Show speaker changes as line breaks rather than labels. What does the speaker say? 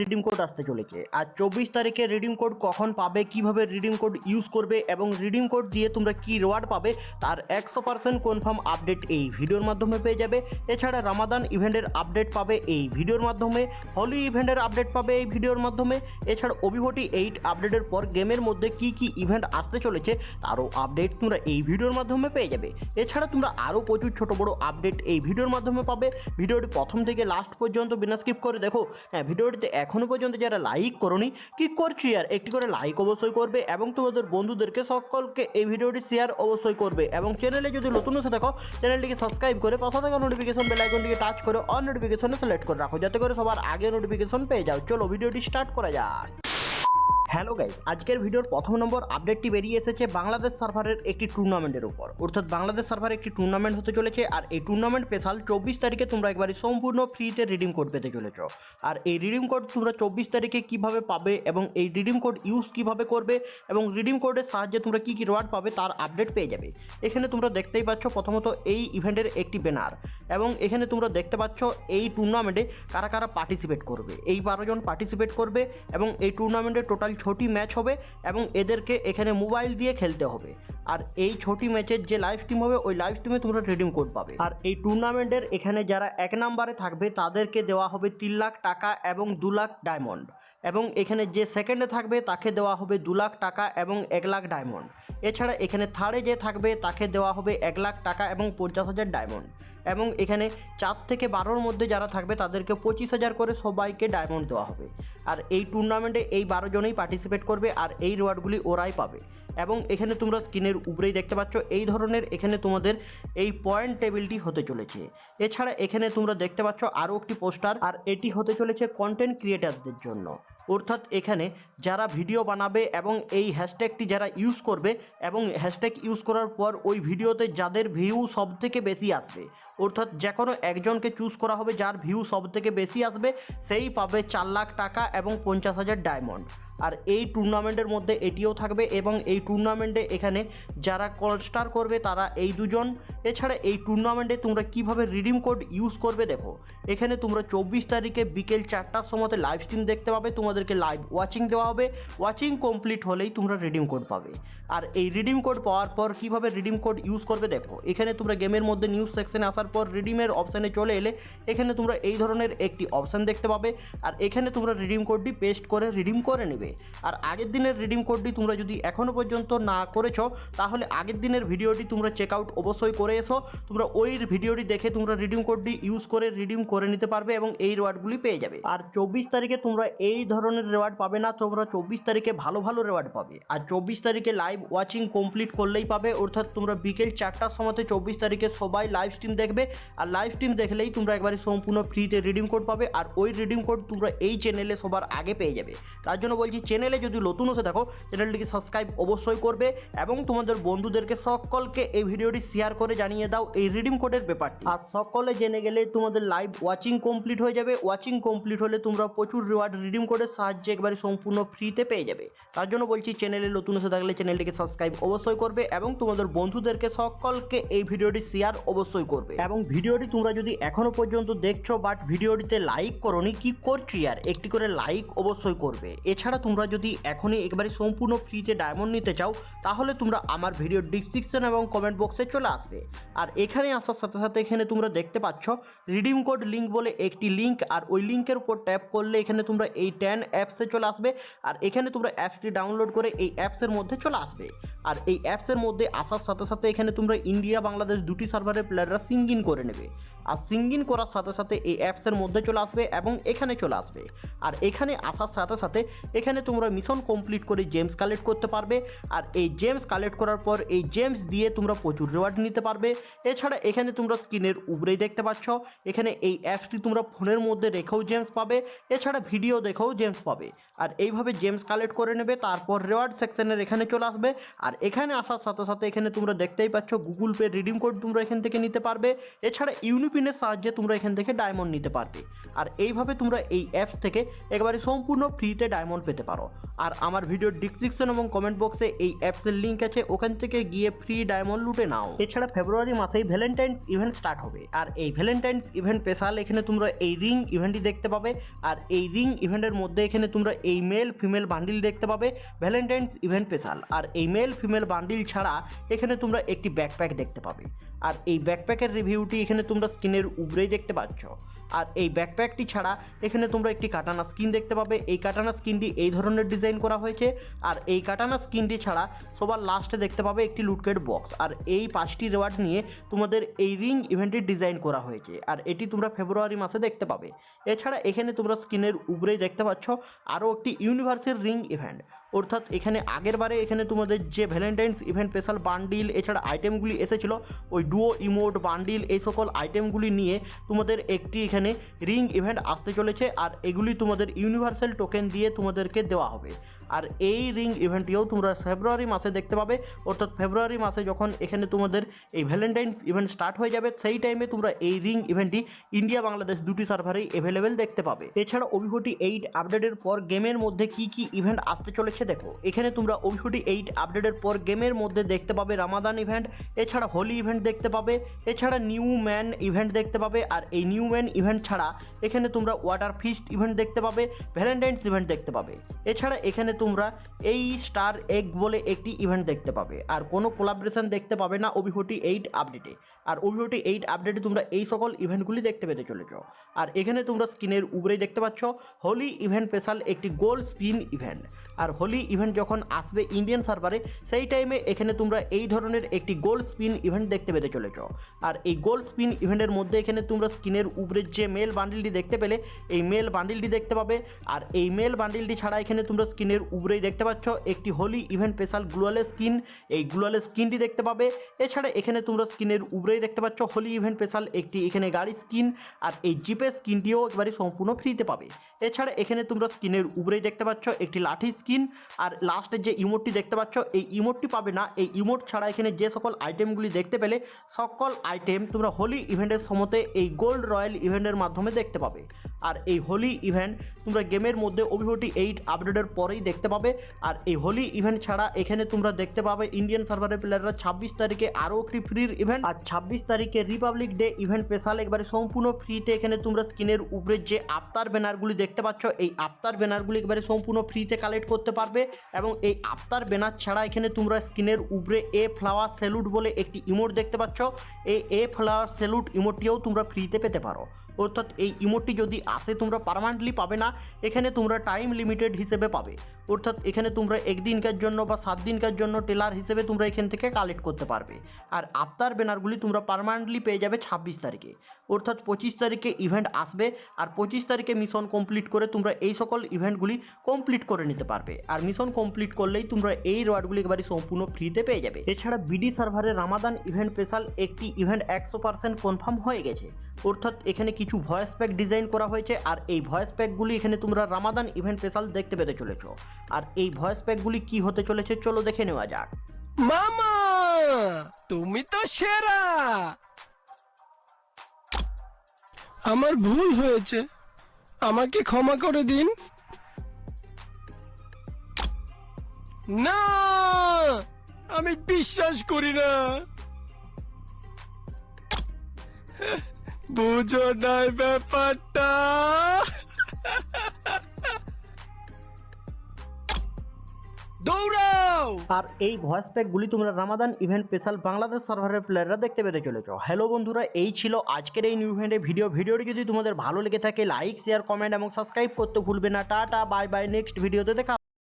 Redeem code আসতে চলেছে। আর 24 তারিখে রিডিম কোড কখন পাবে, কিভাবে রিডিম কোড ইউজ করবে এবং রিডিম কোড দিয়ে তোমরা কি রিওয়ার্ড পাবে তার 100% কনফার্ম আপডেট এই ভিডিওর মাধ্যমে পেয়ে যাবে। এছাড়া রামাদান ইভেন্টের আপডেট পাবে এই ভিডিওর মাধ্যমে, হোলি ইভেন্টের আপডেট পাবে এই ভিডিওর মাধ্যমে। এছাড়া ওবিভোটি 8 আপডেটের পর গেমের মধ্যে কি কি ইভেন্ট আসতে চলেছে তারও আপডেট তোমরা এই ভিডিওর মাধ্যমে পেয়ে যাবে। এছাড়া তোমরা আরও প্রচুর ছোট বড় আপডেট এই ভিডিওর মাধ্যমে পাবে। ভিডিওটি প্রথম থেকে লাস্ট পর্যন্ত বিনা স্কিপ করে দেখো। হ্যাঁ, ভিডিওটিতে এখনো পর্যন্ত যারা লাইক করোনি, কি করছি আর একটি করে লাইক অবশ্যই করবে এবং তোমাদের বন্ধুদেরকে সকলকে এই ভিডিওটি শেয়ার অবশ্যই করবে এবং চ্যানেলে যদি নতুন এসে থাকো চ্যানেলটিকে সাবস্ক্রাইব করে পাশে থাকা নোটিফিকেশন বেল আইকনটিকে টাচ করে অল নোটিফিকেশনে সিলেক্ট করে রাখো যাতে করে সবার আগে নোটিফিকেশন পেয়ে যাও। চলো ভিডিওটি স্টার্ট করা যাক। হ্যালো গাইস, আজকের ভিডিওর প্রথম নম্বর আপডেটটি বেরিয়ে এসেছে বাংলাদেশ সার্ভারের একটি টুর্নামেন্টের উপর। অর্থাৎ বাংলাদেশ সার্ভারে একটি টুর্নামেন্ট হতে চলেছে আর এই টুর্নামেন্ট স্পেশাল 24 তারিখে তোমরা একবারে সম্পূর্ণ ফ্রিতে রিডিম কোড পেতে চলেছ। আর এই রিডিম কোড তোমরা 24 তারিখে কিভাবে পাবে এবং এই রিডিম কোড ইউজ কিভাবে করবে এবং রিডিম কোডের সাহায্যে তোমরা কি কি রিওয়ার্ড পাবে তার আপডেট পেয়ে যাবে। এখানে তোমরা দেখতেই পাচ্ছ প্রথমত এই ইভেন্টের একটি ব্যানার এবং এখানে তোমরা দেখতে পাচ্ছ এই টুর্নামেন্টে কারা কারা পার্টিসিপেট করবে। এই 12 জন পার্টিসিপেট করবে এবং এই টুর্নামেন্টে টোটাল 6টি ম্যাচ হবে এবং এদেরকে এখানে মোবাইল দিয়ে খেলতে হবে। আর এই 6টি ম্যাচের যে লাইভ স্ট্রিম হবে ওই লাইভ স্ট্রিমে তোমরা রিডিম কোড পাবে। আর এই টুর্নামেন্টের এখানে যারা 1 নম্বরে থাকবে তাদেরকে দেওয়া হবে 3 লাখ টাকা এবং 2 লাখ ডায়মন্ড এবং এখানে যে সেকেন্ডে থাকবে তাকে দেওয়া হবে 2 লাখ টাকা এবং 1 লাখ ডায়মন্ড। এছাড়া এখানে থার্ডে যে থাকবে তাকে দেওয়া হবে 1 লাখ টাকা এবং 50,000 ডায়মন্ড এবং এখানে 4 থেকে 12-র মধ্যে যারা থাকবে তাদেরকে 25,000 করে সবাইকে ডায়মন্ড দেওয়া হবে। আর এই টুর্নামেন্টে এই 12 জনেই পার্টিসিপেট করবে আর এই রিওয়ার্ডগুলি ওরাই পাবে। এবং এখানে তোমরা স্ক্রিনের উপরেই দেখতে পাচ্ছ এই ধরনের এখানে তোমাদের এই পয়েন্ট টেবিলটি হতে চলেছে। এছাড়া এখানে তোমরা দেখতে পাচ্ছ আরও একটি পোস্টার, আর এটি হতে চলেছে কন্টেন্ট ক্রিয়েটারদের জন্য। অর্থাৎ এখানে যারা ভিডিও বানাবে এবং এই হ্যাশট্যাগটি যারা ইউজ করবে এবং হ্যাশট্যাগ ইউজ করার পর ওই ভিডিওতে যাদের ভিউ সব থেকে বেশি আসবে, অর্থাৎ যে কোনো একজনকে চুজ করা হবে যার ভিউ সব থেকে বেশি আসবে সেই পাবে 4 লাখ টাকা এবং 50,000 ডায়মন্ড। আর এই টুর্নামেন্টের মধ্যে এটিও থাকবে এবং এই টুর্নামেন্টে এখানে যারা কলস্টার করবে তারা এই 2 জন। এছাড়া এই টুর্নামেন্টে তোমরা কিভাবে রিডিম কোড ইউজ করবে দেখো। এখানে তোমরা 24 তারিখে বিকেল 4টার সময়তে লাইভ স্ট্রিম দেখতে পাবে, তোমাদেরকে লাইভ ওয়াচিং দেওয়া হবে। ওয়াচিং কমপ্লিট হলেই তোমরা রিডিম কোড পাবে। আর এই রিডিম কোড পাওয়ার পর কিভাবে রিডিম কোড ইউজ করবে দেখো। এখানে তোমরা গেমের মধ্যে নিউজ সেকশনে আসার পর রিডিমের অপশানে চলে এলে এখানে তোমরা এই ধরনের একটি অপশান দেখতে পাবে আর এখানে তোমরা রিডিম কোডটি পেস্ট করে রিডিম করে নেবে। আর আগের দিনের রিডিম কোডটি তোমরা যদি এখনও পর্যন্ত না করেছো তাহলে আগের দিনের ভিডিওটি তোমরা চেক আউট অবশ্যই করে এসো। তোমরা ওই ভিডিওটি দেখে তোমরা রিডিম কোডটি ইউজ করে রিডিম করে নিতে পারবে এবং এই রিওয়ার্ডগুলি পেয়ে যাবে। আর 24 তারিখে তোমরা এই ধরনের রিওয়ার্ড পাবে না, তোমরা 24 তারিখে ভালো ভালো রিওয়ার্ড পাবে। আর 24 তারিখে লাইভ ওয়াচিং কমপ্লিট করলেই পাবে, অর্থাৎ তোমরা বিকেল 4টার সময়তে 24 তারিখে সবাই লাইভ স্ট্রিম দেখবে আর লাইভ স্ট্রিম দেখলেই তোমরা একবারে সম্পূর্ণ ফ্রিতে রিডিম কোড পাবে। আর ওই রিডিম কোড তোমরা এই চ্যানেলে সবার আগে পেয়ে যাবে। তার জন্য বলছি চ্যানেলে যদি নতুন এসে দেখো চ্যানেলটিকে সাবস্ক্রাইব অবশ্যই করবে এবং তোমাদের বন্ধুদেরকে সকলকে এই ভিডিওটি শেয়ার করে জানিয়ে দাও এই রিডিম কোডের ব্যাপারটি। আর সকলে জেনে গেলে তোমাদের লাইভ ওয়াচিং কমপ্লিট হয়ে যাবে। ওয়াচিং কমপ্লিট হলে তোমরা প্রচুর রিওয়ার্ড রিডিম কোডের সাহায্যে একবারে সম্পূর্ণ ফ্রিতে পেয়ে যাবে। তার জন্য বলছি চ্যানেলে নতুন এসে থাকলে চ্যানেলটিকে সাবস্ক্রাইব অবশ্যই করবে এবং তোমাদের বন্ধুদেরকে সকলকে এই ভিডিওটি শেয়ার অবশ্যই করবে। এবং ভিডিওটি তোমরা যদি এখনো পর্যন্ত দেখছো বাট ভিডিওটিতে লাইক করোনি, কি করছি আর একটি করে লাইক অবশ্যই করবে। এছাড়া তোমরা যদি এখনই একবারে সম্পূর্ণ ফ্রিতে ডায়মন্ড নিতে চাও তাহলে তোমরা আমার ভিডিও ডিসক্রিপশন এবং কমেন্ট বক্সে চলে আসবে। আর এখানে আসার সাথে সাথে এখানে তোমরা দেখতে পাচ্ছ রিডিম কোড লিঙ্ক বলে একটি লিঙ্ক, আর ওই লিঙ্কের উপর ট্যাপ করলে এখানে তোমরা এই 10 অ্যাপসে চলে আসবে। আর এখানে তোমরা অ্যাপসটি ডাউনলোড করে এই অ্যাপসের মধ্যে চলে আসবে। আর এই অ্যাপসের মধ্যে আসার সাথে সাথে এখানে তোমরা ইন্ডিয়া বাংলাদেশ দুটি সার্ভারের প্লেয়াররা সিং ইন করে নেবে। আর সিং ইন করার সাথে সাথে এই অ্যাপসের মধ্যে চলে আসবে এবং এখানে চলে আসবে। আর এখানে আসার সাথে সাথে এখানে তোমরা মিশন কমপ্লিট করে জেমস কালেক্ট করতে পারবে। আর এই জেমস কালেক্ট করার পর এই জেমস দিয়ে তোমরা প্রচুর রিওয়ার্ড নিতে পারবে। এছাড়া এখানে তোমরা স্ক্রিনের উপরেই দেখতে পাচ্ছ এখানে এই অ্যাপসটি তোমরা ফোনের মধ্যে রেখেও জেমস পাবে, এছাড়া ভিডিও দেখেও জেমস পাবে। আর এইভাবে জেমস কালেক্ট করে নেবে, তারপর রিওয়ার্ড সেকশনের এখানে চলে আসবে। আর এখানে আসার সাথে সাথে এখানে তোমরা দেখতেই পাচ্ছ গুগল পে রিডিম কোড তোমরা এখান থেকে নিতে পারবে। এছাড়া ইউনিপিনের সাহায্যে তোমরা এখান থেকে ডায়মন্ড নিতে পারবে। আর এইভাবে তোমরা এই অ্যাপস থেকে একেবারে সম্পূর্ণ ফ্রিতে ডায়মন্ড পেতে পারো। আর আমার ভিডিওর ডিসক্রিপশন এবং কমেন্ট বক্সে এই অ্যাপসের লিঙ্ক আছে, ওখান থেকে গিয়ে ফ্রি ডায়মন্ড লুটে নাও। এছাড়া ফেব্রুয়ারি মাসেই ভ্যালেন্টাইন্স ইভেন্ট স্টার্ট হবে। আর এই ভ্যালেন্টাইন্স ইভেন্ট স্পেশাল এখানে তোমরা এই রিং ইভেন্টটি দেখতে পাবে। আর এই রিং ইভেন্টের মধ্যে এখানে তোমরা এই মেল ফিমেল বান্ডিল দেখতে পাবে ভ্যালেন্টাইন্স ইভেন্ট স্পেশাল। আর এই মেল ফিমেল বান্ডিল ছাড়া এখানে তোমরা একটি ব্যাকপ্যাক দেখতে পাবে। আর এই ব্যাকপ্যাকের রিভিউটি এখানে তোমরা স্ক্রিনের উপরেই দেখতে পাচ্ছ। আর এই ব্যাকপ্যাকটি ছাড়া এখানে তোমরা একটি কাটানা স্কিন দেখতে পাবে। এই কাটানা স্কিনটি এই ধরনের ডিজাইন করা হয়েছে। আর এই কাটানা স্কিনটি ছাড়া সবার লাস্টে দেখতে পাবে একটি লুটকেট বক্স। আর এই 5টি রেওয়ার্ড নিয়ে তোমাদের এই রিং ইভেন্টটির ডিজাইন করা হয়েছে। আর এটি তোমরা ফেব্রুয়ারি মাসে দেখতে পাবে। এছাড়া এখানে তোমরা স্ক্রিনের উপরেই দেখতে পাচ্ছ আরও একটি ইউনিভার্সাল রিং ইভেন্ট। অর্থাৎ এখানে আগের বারে এখানে তোমাদের যে ভ্যালেন্টাইন্স ইভেন্ট স্পেশাল বান্ডিল এছাড়া আইটেমগুলি এসেছিল, ওই ডুও ইমোট বান্ডিল এই সকল আইটেমগুলি নিয়ে তোমাদের একটি এখানে রিং ইভেন্ট আসতে চলেছে। আর এগুলি তোমাদের ইউনিভার্সাল টোকেন দিয়ে তোমাদেরকে দেওয়া হবে। আর এই রিং ইভেন্টটিও তোমরা ফেব্রুয়ারি মাসে দেখতে পাবে। অর্থাৎ ফেব্রুয়ারি মাসে যখন এখানে তোমাদের এই ভ্যালেন্টাইন্স ইভেন্ট স্টার্ট হয়ে যাবে, সেই টাইমে তোমরা এই রিং ইভেন্টটি ইন্ডিয়া বাংলাদেশ দুটি সার্ভারেই অ্যাভেলেবেল দেখতে পাবে। এছাড়া OB48 আপডেটের পর গেমের মধ্যে কি কি ইভেন্ট আসতে চলেছে দেখো। এখানে তোমরা OB48 আপডেটের পর গেমের মধ্যে দেখতে পাবে রামাদান ইভেন্ট, এছাড়া হোলি ইভেন্ট দেখতে পাবে, এছাড়া নিউ ম্যান ইভেন্ট দেখতে পাবে। আর এই নিউ ম্যান ইভেন্ট ছাড়া এখানে তোমরা ওয়াটার ফিস্ট ইভেন্ট দেখতে পাবে, ভ্যালেন্টাইন্স ইভেন্ট দেখতে পাবে। এছাড়া এখানে তোমরা এই স্টার এগ বলে একটি ইভেন্ট দেখতে পাবে। আর কোনো কোলাবরেশন দেখতে পাবে না OB48 আপডেটে। আর OB48 আপডেটে তোমরা এই সকল ইভেন্টগুলি দেখতে পেতে চলেছ। আর এখানে তোমরা স্ক্রিনের উপরেই দেখতে পাচ্ছ হোলি ইভেন্ট স্পেশাল একটি গোল্ড স্পিন ইভেন্ট। আর হোলি ইভেন্ট যখন আসবে ইন্ডিয়ান সার্ভারে, সেই টাইমে এখানে তোমরা এই ধরনের একটি গোল্ড স্পিন ইভেন্ট দেখতে পেতে চলেছ। আর এই গোল্ড স্পিন ইভেন্টের মধ্যে এখানে তোমরা স্ক্রিনের উপরে যে মেল বান্ডিলটি দেখতে পেলে, এই মেল বান্ডিলটি দেখতে পাবে। আর এই মেল বান্ডিলটি ছাড়া এখানে তোমরা স্ক্রিনের উপরেই দেখতে পাচ্ছ একটি হোলি ইভেন্ট স্পেশাল গ্লোয়ালেস স্কিন, এই গ্লোয়ালেস স্কিনটি দেখতে পাবে। এছাড়া এখানে তোমরা স্ক্রিনের উপরেই দেখতে পাচ্ছ হোলি ইভেন্ট স্পেশাল একটি এখানে গাড়ি স্কিন। আর এই জিপের স্কিনটিও একেবারে সম্পূর্ণ ফ্রিতে পাবে। এছাড়া এখানে তোমরা স্ক্রিনের উপরেই দেখতে পাচ্ছ একটি লাঠি স্কিন। আর লাস্টের যে ইমোটটি দেখতে পাচ্ছ, এই ইমোটটি পাবে না। এই ইমোট ছাড়া এখানে যে সকল আইটেমগুলি দেখতে পেলে, সকল আইটেম তোমরা হোলি ইভেন্টের সময়তে এই গোল্ড রয়্যাল ইভেন্টের মাধ্যমে দেখতে পাবে। আর এই হোলি ইভেন্ট তোমরা গেমের মধ্যে OB48 আপডেটের পরেই দেখতে পাবে। আর এই হোলি ইভেন্ট ছাড়া এখানে তোমরা দেখতে পাবে ইন্ডিয়ান সার্ভারের প্লেয়াররা 26 তারিখে আরও একটি ফ্রির ইভেন্ট। আর 26 তারিখে রিপাবলিক ডে ইভেন্ট স্পেশাল একবারে সম্পূর্ণ ফ্রিতে এখানে তোমরা স্ক্রিনের উপরে যে আফতার ব্যানারগুলি দেখতে পাচ্ছ, এই আফতার ব্যানারগুলি একবারে সম্পূর্ণ ফ্রিতে কালেক্ট করতে পারবে। এবং এই আফতার ব্যানার ছাড়া এখানে তোমরা স্ক্রিনের উপরে এ ফ্লাওয়ার স্যালুট বলে একটি ইমোট দেখতে পাচ্ছ, এই এ ফ্লাওয়ার স্যালুট ইমোটটিও তোমরা ফ্রিতে পেতে পারো। অর্থাৎ এই ইমোটটি যদি আসে তোমরা পার্মানেন্টলি পাবে না, এখানে তোমরা টাইম লিমিটেড হিসেবে পাবে। অর্থাৎ এখানে তোমরা একদিনকার জন্য বা 7 দিনকার জন্য টেলার হিসেবে তোমরা এখান থেকে কালেক্ট করতে পারবে। আর আফতার ব্যানারগুলি তোমরা পার্মানেন্টলি পেয়ে যাবে 26 তারিখে। অর্থাৎ 25 তারিখে ইভেন্ট আসবে। আর 25 তারিখে মিশন কমপ্লিট করে তোমরা এই সকল ইভেন্টগুলি কমপ্লিট করে নিতে পারবে। আর মিশন কমপ্লিট করলেই তোমরা এই রিওয়ার্ডগুলি একেবারে সম্পূর্ণ ফ্রিতে পেয়ে যাবে। এছাড়া বিডি সার্ভারে রামাদান ইভেন্ট স্পেশাল একটি ইভেন্ট 100% কনফার্ম হয়ে গেছে। অর্থাৎ এখানে কিছু ভয়েস প্যাক ডিজাইন করা হয়েছে। আর এই ভয়েস প্যাকগুলি এখানে তোমরা রামাদান ইভেন্ট স্পেশাল দেখতে পেতে চলেছ। আর এই ভয়েস প্যাকগুলি কি হতে চলেছে চলো দেখে নেওয়া যাক।
মামা তুমি তো সেরা, আমার ভুল হয়েছে, আমাকে ক্ষমা করে দিন। না, আমি বিশ্বাস করি না, বুঝো নাই ব্যাপারটা। দৌড়াও।
আর এই ভয়েস প্যাকগুলি তোমরা রামাদান ইভেন্ট স্পেশাল বাংলাদেশ সার্ভারের প্লেয়াররা দেখতে পেতে চলেছ। হ্যালো বন্ধুরা, এই ছিল আজকের এই নিউ ইভেন্টের ভিডিওটি যদি তোমাদের ভালো লেগে থাকে লাইক শেয়ার কমেন্ট এবং সাবস্ক্রাইব করতে ভুলবে না। টাটা বাই বাই, নেক্সট ভিডিওতে দেখা।